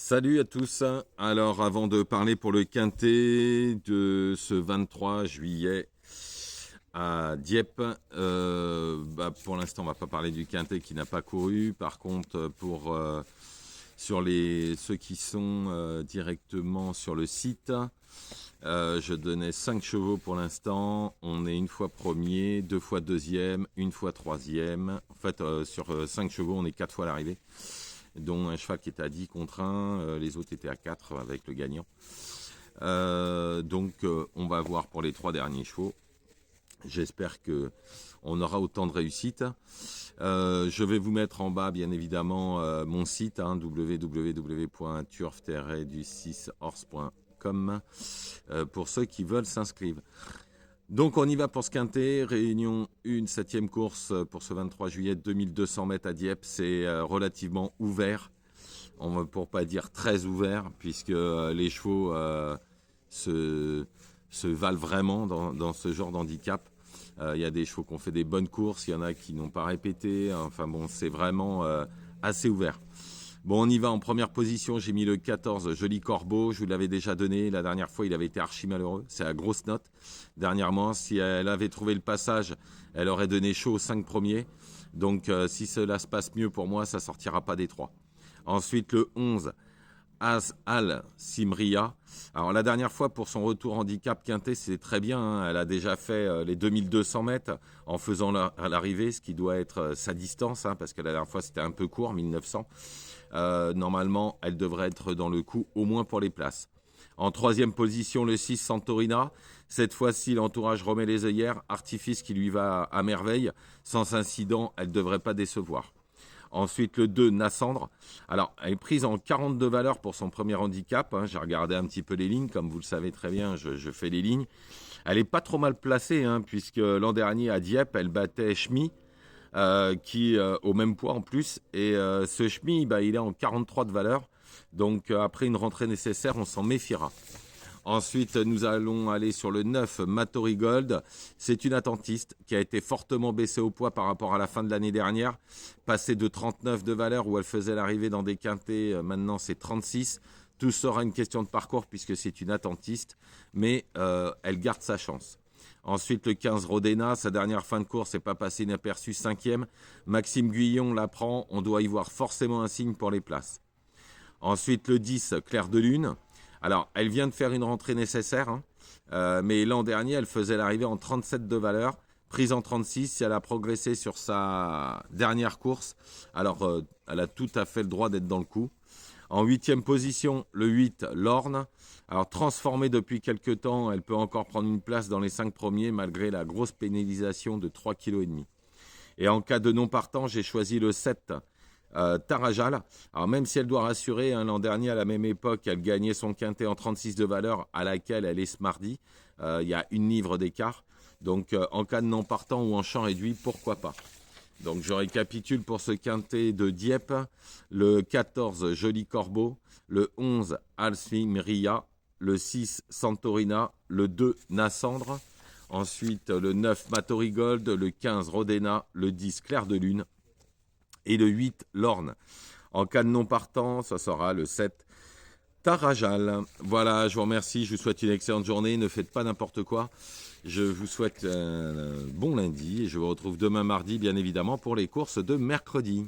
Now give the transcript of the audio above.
Salut à tous. Alors, avant de parler pour le quintet de ce 23 juillet à Dieppe, pour l'instant, on va pas parler du quintet qui n'a pas couru. Par contre, sur ceux qui sont directement sur le site, je donnais 5 chevaux pour l'instant. On est une fois premier, 2 fois deuxième, une fois troisième. En fait, sur 5 chevaux, on est 4 fois à l'arrivée, dont un cheval qui était à 10 contre 1, les autres étaient à 4 avec le gagnant. On va voir pour les 3 derniers chevaux. J'espère qu'on aura autant de réussite. Je vais vous mettre en bas, bien évidemment, mon site, www.turf-du6horse.com, pour ceux qui veulent s'inscrire. Donc on y va pour ce quintet, réunion 1, 7e course pour ce 23 juillet, 2200 mètres à Dieppe, c'est relativement ouvert, pour pas dire très ouvert, puisque les chevaux se valent vraiment dans ce genre d'handicap. Il y a des chevaux qui ont fait des bonnes courses, il y en a qui n'ont pas répété, enfin bon, c'est vraiment assez ouvert. Bon, on y va en première position, j'ai mis le 14, Joli Corbeau, je vous l'avais déjà donné, la dernière fois il avait été archi malheureux, c'est la grosse note. Dernièrement, si elle avait trouvé le passage, elle aurait donné chaud aux 5 premiers, donc si cela se passe mieux pour moi, ça sortira pas des 3. Ensuite le 11, As Al Simria. Alors la dernière fois pour son retour handicap quintet, c'est très bien, hein. Elle a déjà fait les 2200 mètres en faisant l'arrivée, ce qui doit être sa distance, hein, parce que la dernière fois c'était un peu court, 1900. Normalement, elle devrait être dans le coup, au moins pour les places. En troisième position, le 6 Santorina. Cette fois-ci, l'entourage remet les œillères, artifice qui lui va à merveille. Sans incident, elle ne devrait pas décevoir. Ensuite, le 2, Nassandre. Alors, elle est prise en 42 valeurs pour son premier handicap, hein. J'ai regardé un petit peu les lignes, comme vous le savez très bien, je fais les lignes. Elle n'est pas trop mal placée, hein, puisque l'an dernier à Dieppe, elle battait Schmy, qui au même poids en plus. Et ce Schmy, il est en 43 de valeur. Donc après une rentrée nécessaire, on s'en méfiera. Ensuite, nous allons aller sur le 9, Matory Gold. C'est une attentiste qui a été fortement baissée au poids par rapport à la fin de l'année dernière. Passée de 39 de valeur où elle faisait l'arrivée dans des quintets, maintenant c'est 36. Tout sera une question de parcours puisque c'est une attentiste, mais elle garde sa chance. Ensuite, le 15, Rodena, sa dernière fin de course n'est pas passée inaperçue, 5e. Maxime Guyon la prend, on doit y voir forcément un signe pour les places. Ensuite, le 10, Claire de Lune. Alors, elle vient de faire une rentrée nécessaire, hein, mais l'an dernier, elle faisait l'arrivée en 37 de valeur, prise en 36. Si elle a progressé sur sa dernière course, alors elle a tout à fait le droit d'être dans le coup. En 8e position, le 8, Lorne. Alors, transformée depuis quelques temps, elle peut encore prendre une place dans les 5 premiers, malgré la grosse pénalisation de 3,5 kg. Et en cas de non partant, j'ai choisi le 7, Tarajal. Alors même si elle doit rassurer, hein, l'an dernier à la même époque, elle gagnait son quintet en 36 de valeur à laquelle elle est ce mardi. Il y a une livre d'écart. Donc en cas de non partant ou en champ réduit, pourquoi pas. Donc je récapitule pour ce quintet de Dieppe. Le 14, Joli Corbeau. Le 11, Alsfimria. Le 6, Santorina. Le 2, Nassandre. Ensuite le 9, Matory Gold. Le 15, Rodena. Le 10, Claire de Lune. Et le 8, Lorne. En cas de non partant, ça sera le 7, Tarajal. Voilà, je vous remercie, je vous souhaite une excellente journée, ne faites pas n'importe quoi. Je vous souhaite un bon lundi et je vous retrouve demain mardi, bien évidemment, pour les courses de mercredi.